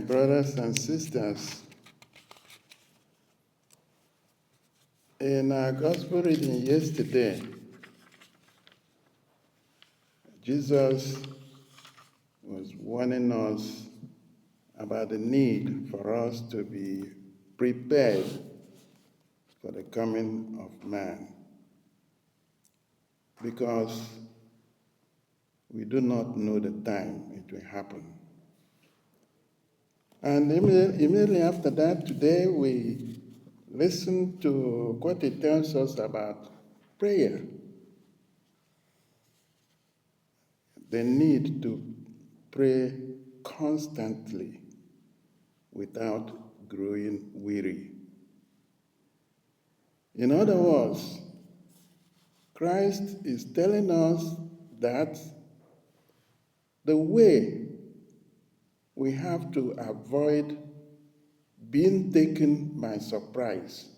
brothers and sisters, in our gospel reading yesterday, Jesus was warning us about the need for us to be prepared for the coming of man, because we do not know the time it will happen. And immediately after that, today we listen to what it tells us about prayer. The need to pray constantly without growing weary. In other words, Christ is telling us that the way we have to avoid being taken by surprise,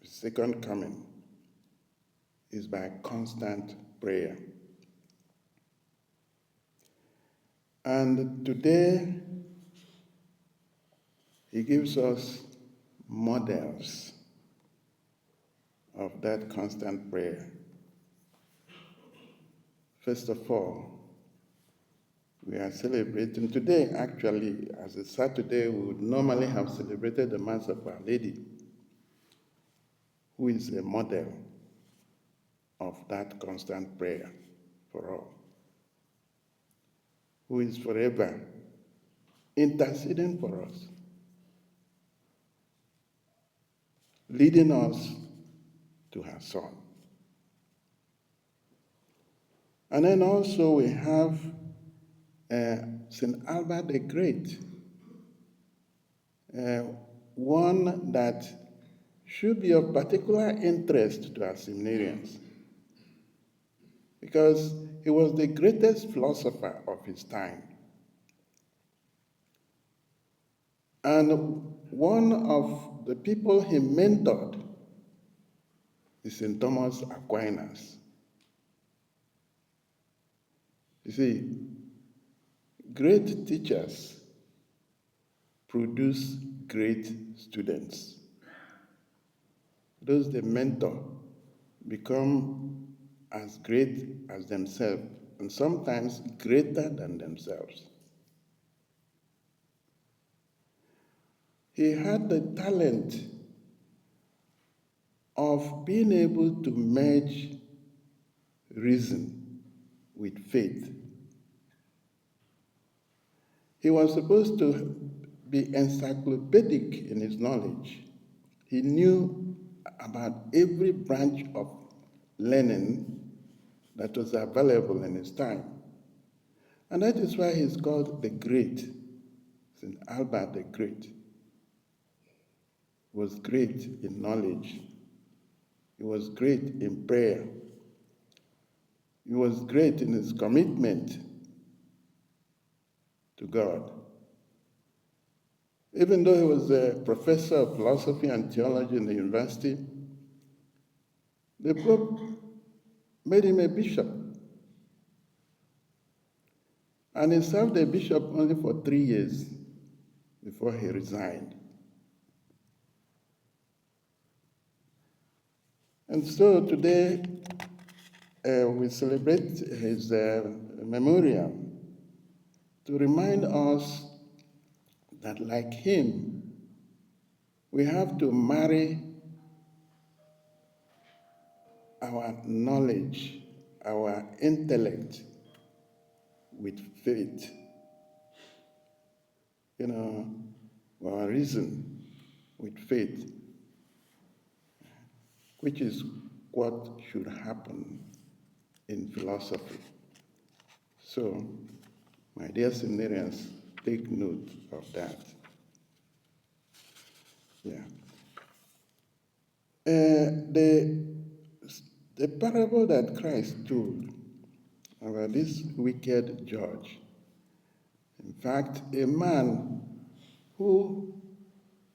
the second coming, is by constant prayer. And today, he gives us models of that constant prayer. First of all, we are celebrating today, actually, as a Saturday, we would normally have celebrated the Mass of Our Lady, who is a model of that constant prayer for all, who is forever interceding for us, leading us to her Son. And then also we have St. Albert the Great, one that should be of particular interest to our seminarians, because he was the greatest philosopher of his time. And one of the people he mentored is St. Thomas Aquinas. You see, great teachers produce great students. Those they mentor become as great as themselves, and sometimes greater than themselves. He had the talent of being able to merge reason with faith. He was supposed to be encyclopedic in his knowledge. He knew about every branch of learning that was available in his time. And that is why he's called the Great. St. Albert the Great was great in knowledge. He was great in prayer. He was great in his commitment to God. Even though he was a professor of philosophy and theology in the university, the Pope made him a bishop. And he served a bishop only for 3 years before he resigned. And so today we celebrate his memorial to remind us that, like him, we have to marry our knowledge, our intellect with faith. Our reason with faith, which is what should happen in philosophy. So, my dear seminarians, take note of that. Yeah. The parable that Christ told about this wicked judge, in fact, a man who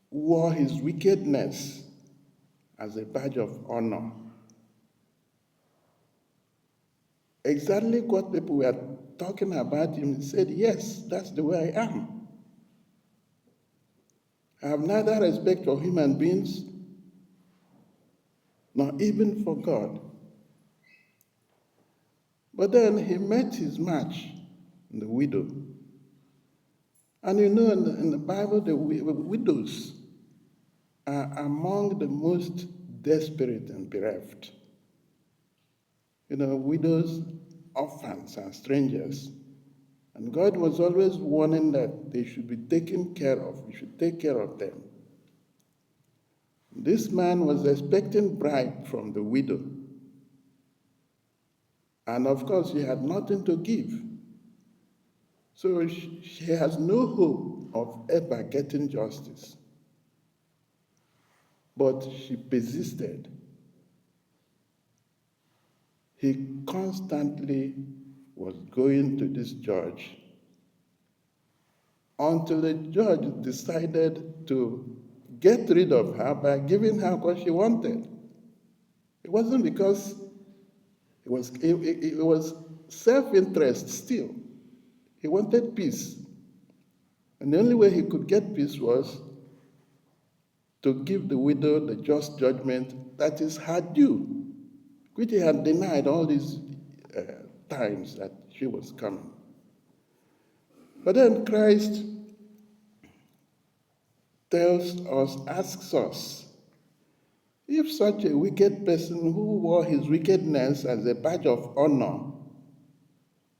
wore his wickedness as a badge of honor. Exactly what people were talking about him, he said, yes, that's the way I am. I have neither respect for human beings nor even for God. But then he met his match, the widow. And you know, in the Bible, the widows are among the most desperate and bereft. You know, widows, orphans, and strangers. And God was always warning that they should be taken care of. We should take care of them. This man was expecting bribe from the widow. And of course, she had nothing to give. So she has no hope of ever getting justice. But she persisted. He constantly was going to this judge until the judge decided to get rid of her by giving her what she wanted. It wasn't because it was self-interest still. He wanted peace. And the only way he could get peace was to give the widow the just judgment that is her due, which he had denied all these times that she was coming. But then Christ asks us, if such a wicked person who wore his wickedness as a badge of honor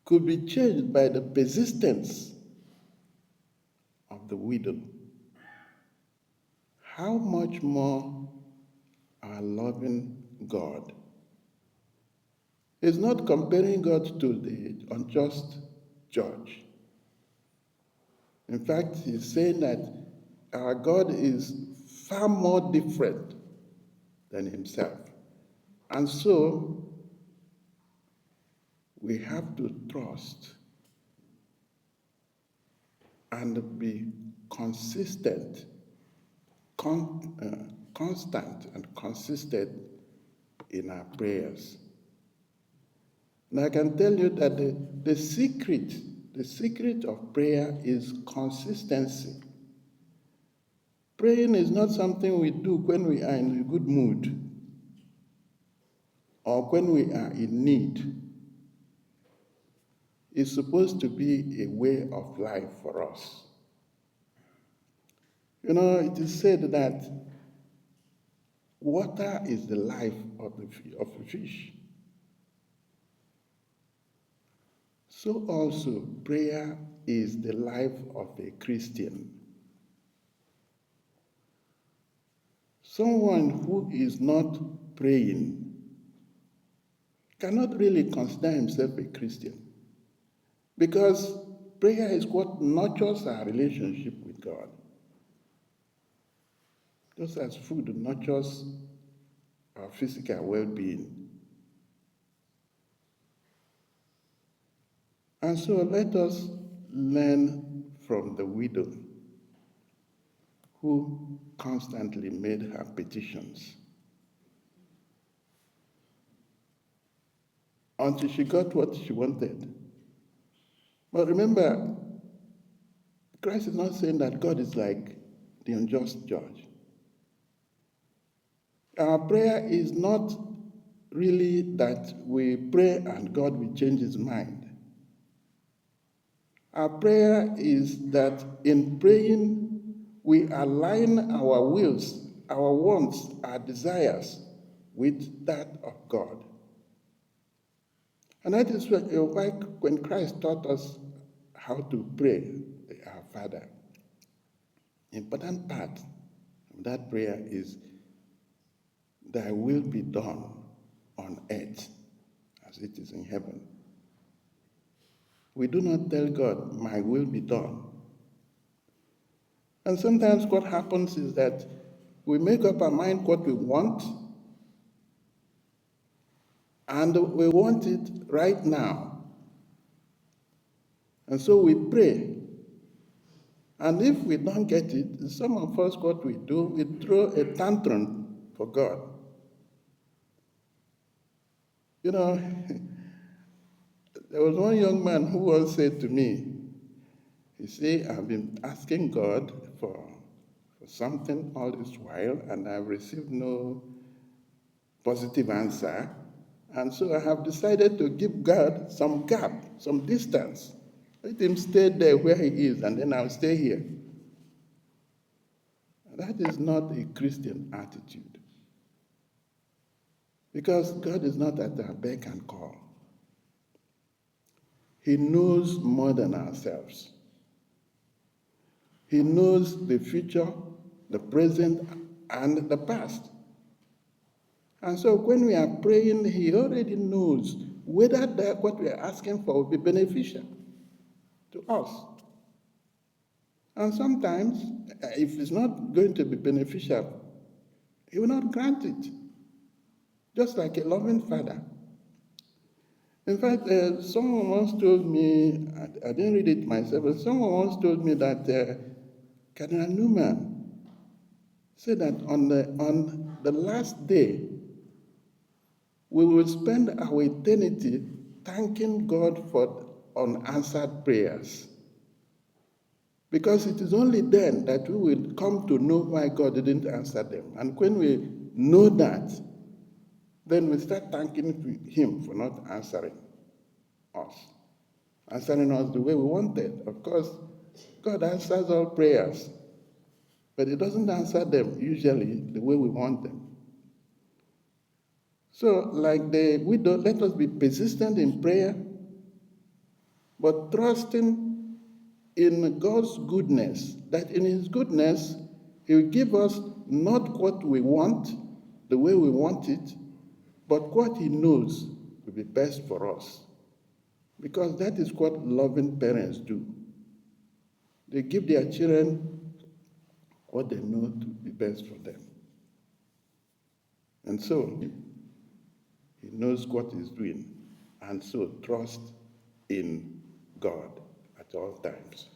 could be changed by the persistence of the widow, how much more our loving God? He's not comparing God to the unjust judge. In fact, he's saying that our God is far more different than himself. And so, we have to trust and be consistent, constant and consistent in our prayers. And I can tell you that the secret of prayer is consistency. Praying is not something we do when we are in a good mood or when we are in need. It's supposed to be a way of life for us. You know, it is said that water is the life of the fish. So also, prayer is the life of a Christian. Someone who is not praying cannot really consider himself a Christian, because prayer is what nurtures our relationship with God. Just as food nurtures our physical well-being. And so let us learn from the widow who constantly made her petitions until she got what she wanted. But remember, Christ is not saying that God is like the unjust judge. Our prayer is not really that we pray and God will change his mind. Our prayer is that in praying, we align our wills, our wants, our desires with that of God. And that is why when Christ taught us how to pray our Father, the important part of that prayer is, thy will be done on earth as it is in heaven. We do not tell God, my will be done. And sometimes what happens is that we make up our mind what we want, and we want it right now. And so we pray. And if we don't get it, some of us, what we do, we throw a tantrum for God. You know, there was one young man who once said to me, you see, I've been asking God for for something all this while, and I've received no positive answer. And so I have decided to give God some gap, some distance. Let him stay there where he is, and then I'll stay here. That is not a Christian attitude. Because God is not at our beck and call. He knows more than ourselves. He knows the future, the present, and the past. And so when we are praying, he already knows whether that what we are asking for will be beneficial to us. And sometimes, if it's not going to be beneficial, he will not grant it. Just like a loving father. In fact, someone once told me, I didn't read it myself, but someone once told me that Cardinal Newman said that on the last day, we will spend our eternity thanking God for unanswered prayers. Because it is only then that we will come to know why God didn't answer them. And when we know that, then we start thanking him for not answering us the way we wanted. Of course, God answers all prayers, but he doesn't answer them usually the way we want them. So, like the widow, let us be persistent in prayer, but trusting in God's goodness, that in his goodness, he will give us not what we want, the way we want it, but what he knows will be best for us. Because that is what loving parents do. They give their children what they know to be best for them. And so, he knows what he's doing. And so, trust in God at all times.